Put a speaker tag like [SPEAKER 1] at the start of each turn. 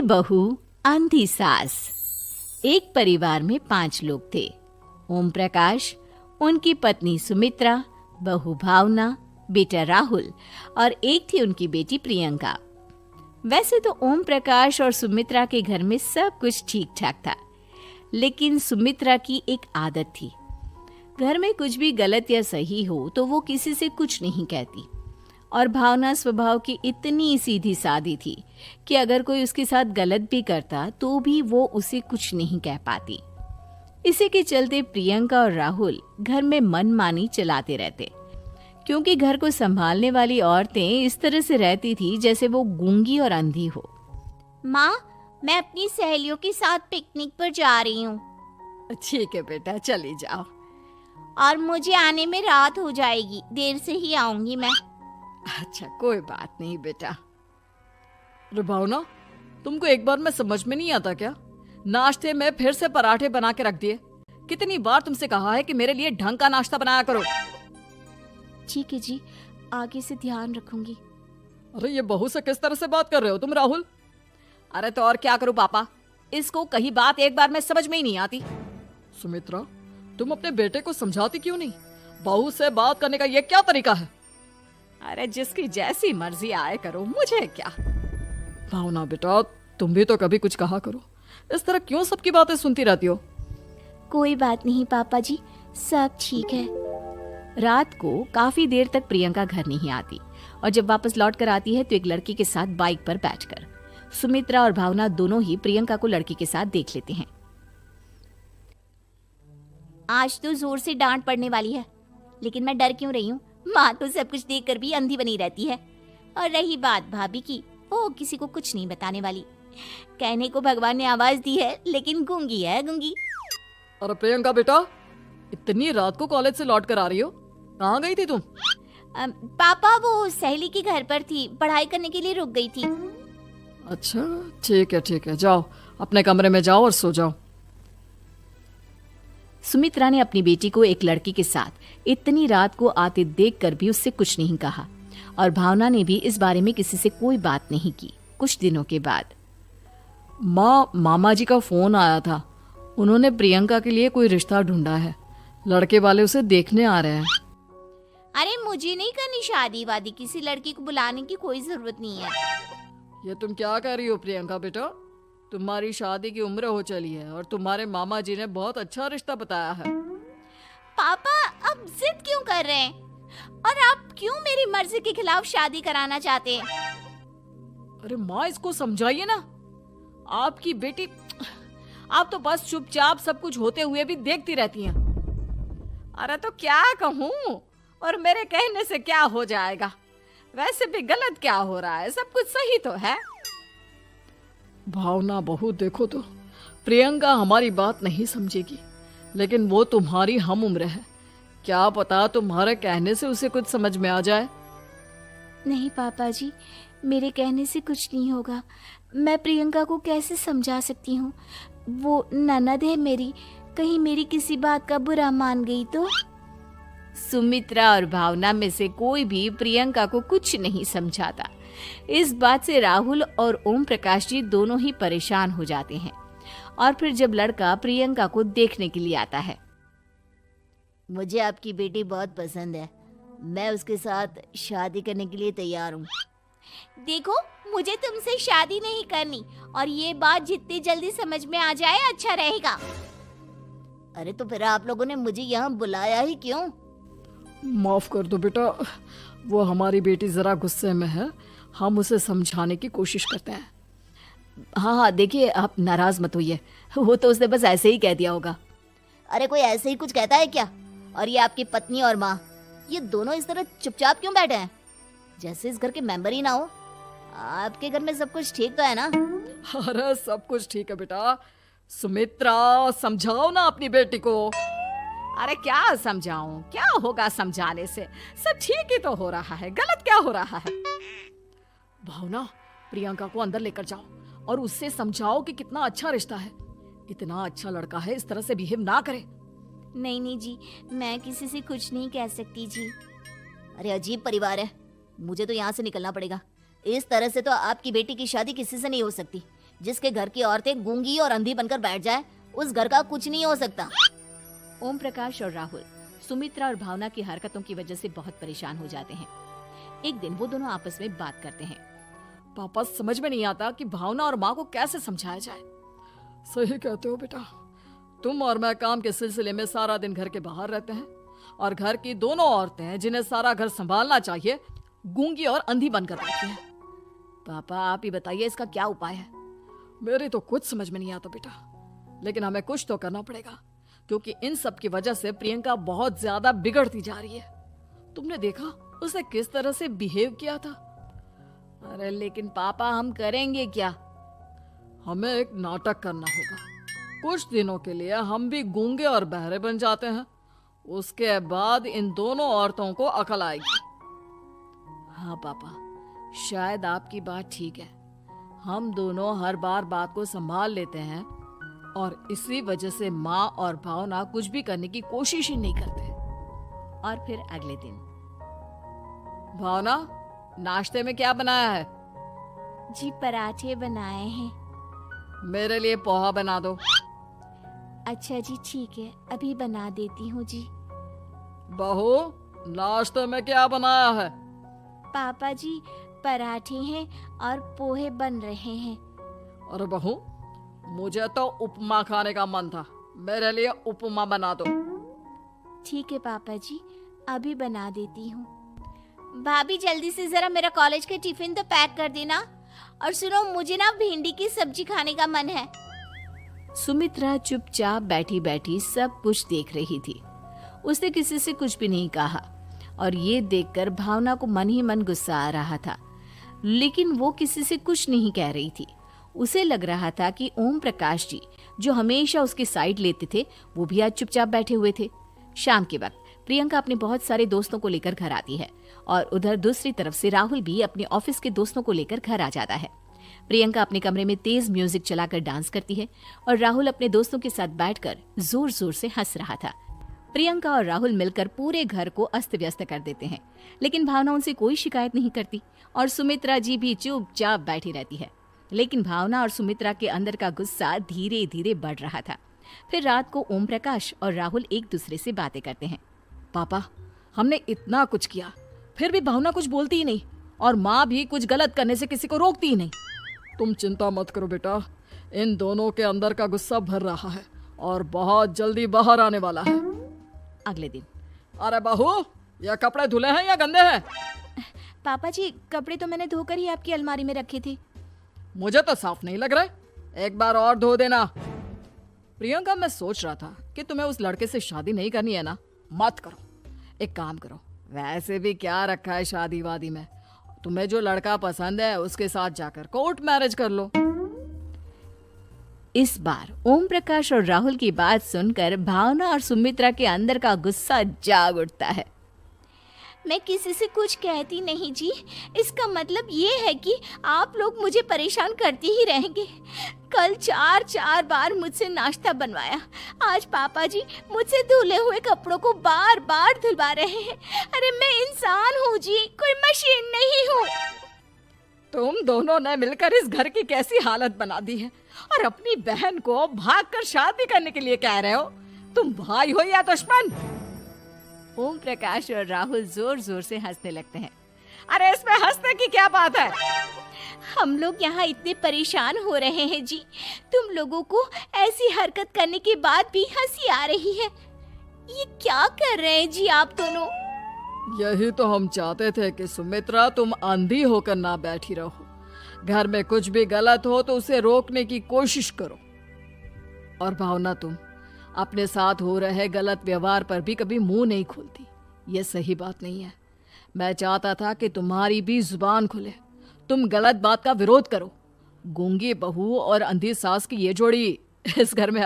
[SPEAKER 1] बहू अंधी सास। एक परिवार में 5 लोग थे। ओम प्रकाश, उनकी पत्नी सुमित्रा, बहू भावना, बेटा राहुल और एक थी उनकी बेटी प्रियंका। वैसे तो ओम प्रकाश और सुमित्रा के घर में सब कुछ ठीक ठाक था, लेकिन सुमित्रा की एक आदत थी। घर में कुछ भी गलत या सही हो तो वो किसी से कुछ नहीं कहती। और भावना स्वभाव की इतनी सीधी सादी थी कि अगर कोई उसके साथ गलत भी करता तो भी वो उसे कुछ नहीं कह पाती। इसी के चलते प्रियंका और राहुल घर में मनमानी चलाते रहते, क्योंकि घर को संभालने वाली औरतें इस तरह से रहती थी जैसे वो गूंगी और अंधी हो।
[SPEAKER 2] माँ, मैं अपनी सहेलियों के साथ पिकनिक पर जा रही हूँ।
[SPEAKER 1] ठीक है बेटा, चली जाओ।
[SPEAKER 2] और मुझे आने में रात हो जाएगी, देर से ही आऊंगी मैं।
[SPEAKER 1] अच्छा, कोई बात नहीं बेटा। अरे भावना, तुमको एक बार में समझ में नहीं आता क्या? नाश्ते में फिर से पराठे बना के रख दिए। कितनी बार तुमसे कहा है कि मेरे लिए ढंग का नाश्ता बनाया करो।
[SPEAKER 2] ठीक है जी, आगे से ध्यान रखूंगी।
[SPEAKER 1] अरे ये बहू से किस तरह से बात कर रहे हो तुम राहुल? अरे तो और क्या करूं पापा, इसको कही बात एक बार में समझ में ही नहीं आती। सुमित्रा, तुम अपने बेटे को समझाती क्यों नहीं? बहू से बात करने का ये क्या तरीका है? अरे जिसकी जैसी मर्जी आए करो, मुझे क्या। भावना बेटा, तुम भी तो कभी कुछ कहा करो। इस तरह क्यों सबकी बातें सुनती रहती हो?
[SPEAKER 2] कोई बात नहीं पापा जी, सब ठीक है।
[SPEAKER 1] रात को काफी देर तक प्रियंका घर नहीं आती और जब वापस लौट कर आती है तो एक लड़की के साथ बाइक पर बैठकर। सुमित्रा और भावना दोनों ही प्रियंका को लड़की के साथ देख लेते हैं।
[SPEAKER 2] आज तो जोर से डांट पड़ने वाली है, लेकिन मैं डर क्यों रही हूँ? माँ तो सब कुछ देखकर भी अंधी बनी रहती है। और रही बात भाभी की, वो किसी को कुछ नहीं बताने वाली। कहने को भगवान ने आवाज दी है, लेकिन गूंगी है गूंगी।
[SPEAKER 1] अरे प्रियंका बेटा, इतनी रात को कॉलेज से लौट कर आ रही हो? कहाँ गई थी तुम?
[SPEAKER 2] पापा, वो सहेली के घर पर थी, पढ़ाई करने के लिए रुक गई थी।
[SPEAKER 1] अच्छा, ठीक है, जाओ अपने कमरे में जाओ और सो जाओ। सुमित्रा ने अपनी बेटी को एक लड़की के साथ इतनी रात को आते देखकर भी उससे कुछ नहीं कहा और भावना ने भी इस बारे में किसी से कोई बात नहीं की। कुछ दिनों के बाद मामा जी का फोन आया था। उन्होंने प्रियंका के लिए कोई रिश्ता ढूंढा है। लड़के वाले उसे देखने आ रहे हैं।
[SPEAKER 2] अरे मुझे नहीं करनी शादी वादी, किसी लड़की को बुलाने की कोई जरूरत नहीं है।
[SPEAKER 1] ये तुम क्या कर रही हो प्रियंका बेटा? तुम्हारी शादी की उम्र हो चली है और तुम्हारे मामा जी ने बहुत अच्छा रिश्ता बताया है।
[SPEAKER 2] पापा, अब जिद क्यों कर रहे हैं? और आप क्यों मेरी मर्जी के खिलाफ शादी कराना चाहते हैं?
[SPEAKER 1] अरे माँ, इसको समझाइए ना। आपकी बेटी, आप तो बस चुपचाप सब कुछ होते हुए भी देखती रहती हैं। अरे तो क्या कहूँ, और मेरे कहने से क्या हो जाएगा? वैसे भी गलत क्या हो रहा है, सब कुछ सही तो है। भावना बहू, देखो तो प्रियंका हमारी बात नहीं समझेगी, लेकिन वो तुम्हारी हम उम्र है। क्या पता तुम्हारे कहने से उसे कुछ समझ में आ जाए।
[SPEAKER 2] नहीं पापा जी, मेरे कहने से कुछ नहीं होगा। मैं प्रियंका को कैसे समझा सकती हूँ? वो ननद है मेरी, कहीं मेरी किसी बात का बुरा मान गई तो?
[SPEAKER 1] सुमित्रा और भावना में से कोई भी प्रियंका को कुछ नहीं समझाता। इस बात से राहुल और ओम प्रकाश जी दोनों ही परेशान हो जाते हैं। और फिर जब लड़का प्रियंका को देखने के लिए आता है,
[SPEAKER 2] मुझे आपकी बेटी बहुत पसंद है, मैं उसके साथ शादी करने के लिए तैयार हूँ। देखो, मुझे तुमसे शादी नहीं करनी, और ये बात जितनी जल्दी समझ में आ जाए अच्छा रहेगा। अरे तो फिर आप लोगों ने मुझे यहाँ बुलाया ही क्यों?
[SPEAKER 1] माफ कर दो बेटा, वो हमारी बेटी जरा गुस्से में है, हम उसे समझाने की कोशिश करते हैं। हाँ, देखिए आप नाराज मत होइए, वो तो उसने बस ऐसे ही कह दिया होगा।
[SPEAKER 2] अरे कोई ऐसे ही कुछ कहता है क्या? और ये आपकी पत्नी और माँ, ये दोनों इस तरह चुपचाप क्यों बैठे हैं, जैसे इस घर के मेंबर ही ना हो? आपके घर में सब कुछ ठीक तो है ना?
[SPEAKER 1] अरे सब कुछ ठीक है बेटा। सुमित्रा, समझाओ ना अपनी बेटी को। अरे क्या समझाऊं, क्या होगा समझाने से? सब ठीक ही तो हो रहा है, गलत क्या हो रहा है? भावना, प्रियंका को अंदर लेकर जाओ और उससे समझाओ कि कितना अच्छा रिश्ता है। इतना अच्छा लड़का है, इस तरह से बिहेव ना करे।
[SPEAKER 2] नहीं जी, मैं किसी से कुछ नहीं कह सकती जी। अरे अजीब परिवार है, मुझे तो यहाँ से निकलना पड़ेगा। इस तरह से तो आपकी बेटी की शादी किसी से नहीं हो सकती। जिसके घर की औरतें गूंगी और अंधी बनकर बैठ जाए, उस घर का कुछ नहीं हो सकता।
[SPEAKER 1] ओम प्रकाश और राहुल सुमित्रा और भावना की हरकतों की वजह से बहुत परेशान हो जाते हैं। एक दिन वो दोनों आपस में बात करते हैं।
[SPEAKER 3] पापा, समझ में नहीं आता कि भावना और माँ को कैसे समझाया जाए। सही कहते हो बेटा, तुम और मैं काम के सिलसिले में सारा दिन घर के बाहर रहते हैं और घर की दोनों औरतें हैं जिन्हें सारा घर संभालना चाहिए, गूंगी और अंधी बनकर बैठी हैं।
[SPEAKER 1] पापा, आप ही बताइए इसका क्या उपाय है?
[SPEAKER 3] मेरी तो कुछ समझ में नहीं आता बेटा, लेकिन हमें कुछ तो करना पड़ेगा, क्योंकि इन सब की वजह से प्रियंका बहुत ज्यादा बिगड़ती जा रही है। तुमने देखा उसे किस तरह से बिहेव किया था।
[SPEAKER 1] अरे लेकिन पापा, हम करेंगे क्या?
[SPEAKER 3] हमें एक नाटक करना होगा। कुछ दिनों के लिए हम भी गूंगे और बहरे बन जाते हैं, उसके बाद इन दोनों औरतों को अकल आएगी।
[SPEAKER 1] हाँ पापा, शायद आपकी बात ठीक है। हम दोनों हर बार बात को संभाल लेते हैं और इसी वजह से माँ और भावना कुछ भी करने की कोशिश ही नहीं करते। और फिर अगले दिन,
[SPEAKER 3] भावना, नाश्ते में क्या बनाया है?
[SPEAKER 2] जी, पराठे बनाए हैं।
[SPEAKER 3] मेरे लिए पोहा बना दो।
[SPEAKER 2] अच्छा जी, ठीक है, अभी बना देती हूँ जी।
[SPEAKER 3] बहू, नाश्ते में क्या बनाया है?
[SPEAKER 2] पापा जी, पराठे हैं और पोहे बन रहे हैं।
[SPEAKER 3] अरे बहू, मुझे तो उपमा खाने का मन था, मेरे लिए उपमा बना दो।
[SPEAKER 2] ठीक है पापा जी, अभी बना देती हूँ। भाभी, जल्दी से जरा मेरा कॉलेज का टिफिन तो पैक कर देना। और सुनो, मुझे ना भिंडी की सब्जी खाने का मन है।
[SPEAKER 1] सुमित्रा चुपचाप बैठी बैठी सब कुछ देख रही थी। उसने किसी से कुछ भी नहीं कहा और ये देखकर भावना को मन ही मन गुस्सा आ रहा था, लेकिन वो किसी से कुछ नहीं कह रही थी। उसे लग रहा था कि ओम प्रकाश जी, जो हमेशा उसकी साइड लेते थे, वो भी आज चुपचाप बैठे हुए थे। शाम के वक्त प्रियंका अपने बहुत सारे दोस्तों को लेकर घर आती है और उधर दूसरी तरफ से राहुल भी अपने ऑफिस के दोस्तों को लेकर घर आ जाता है। प्रियंका अपने कमरे में तेज म्यूजिक चलाकर डांस करती है और राहुल अपने दोस्तों के साथ बैठकर जोर जोर से हंस रहा था। प्रियंका और राहुल मिलकर पूरे घर को अस्त व्यस्त कर देते हैं, लेकिन भावना उनसे कोई शिकायत नहीं करती और सुमित्रा जी भी चुपचाप बैठी रहती है। लेकिन भावना और सुमित्रा के अंदर का गुस्सा धीरे धीरे बढ़ रहा था। फिर रात को ओम प्रकाश और राहुल एक दूसरे से बातें करते हैं।
[SPEAKER 3] पापा, हमने इतना कुछ किया, फिर भी भावना कुछ बोलती ही नहीं और माँ भी कुछ गलत करने से किसी को रोकती ही नहीं। तुम चिंता मत करो बेटा, इन दोनों के अंदर का गुस्सा भर रहा है और बहुत जल्दी बाहर आने वाला है।
[SPEAKER 1] अगले दिन,
[SPEAKER 3] अरे बहू, ये कपड़े धुले हैं या गंदे हैं?
[SPEAKER 2] पापा जी, कपड़े तो मैंने धोकर ही आपकी अलमारी में रखे थे।
[SPEAKER 3] मुझे तो साफ नहीं लग रहा है, एक बार और धो देना। प्रियंका, मैं सोच रहा था कि तुम्हें उस लड़के से शादी नहीं करनी है ना, मत करो। एक काम करो, वैसे भी क्या रखा है शादी वादी में, तुम्हें जो लड़का पसंद है उसके साथ जाकर कोर्ट मैरिज कर लो।
[SPEAKER 1] इस बार ओम प्रकाश और राहुल की बात सुनकर भावना और सुमित्रा के अंदर का गुस्सा जाग उठता है।
[SPEAKER 2] मैं किसी से कुछ कहती नहीं जी, इसका मतलब ये है कि आप लोग मुझे परेशान करते ही रहेंगे। कल 4 बार मुझसे नाश्ता बनवाया, आज पापा जी मुझसे धुले हुए कपड़ों को बार बार धुलवा रहे हैं। अरे मैं इंसान हूँ जी, कोई मशीन नहीं हूँ।
[SPEAKER 3] तुम दोनों ने मिलकर इस घर की कैसी हालत बना दी है और अपनी बहन को भागकर शादी करने के लिए कह रहे हो। तुम भाई हो या दुश्मन?
[SPEAKER 1] ओम प्रकाश और राहुल जोर जोर से हंसने लगते हैं।
[SPEAKER 3] अरे इसमें हंसने की क्या बात है?
[SPEAKER 2] हम लोग यहाँ इतने परेशान हो रहे हैं जी, तुम लोगों को ऐसी हरकत करने के बाद भी हंसी आ रही है। ये क्या कर रहे हैं जी आप दोनों?
[SPEAKER 3] यही तो हम चाहते थे कि सुमित्रा, तुम अंधी होकर ना बैठी रहो। घर में कुछ भी गलत हो तो उसे रोकने की कोशिश करो। और भावना, तुम अपने साथ हो रहे गलत व्यवहार पर भी कभी मुंह नहीं खोलती। ये सही बात नहीं है। मैं चाहता था कि तुम्हारी भी जुबान खुले, तुम गलत बात का विरोध करो। गूंगी बहू और अंधी सास की ये जोड़ी इस घर में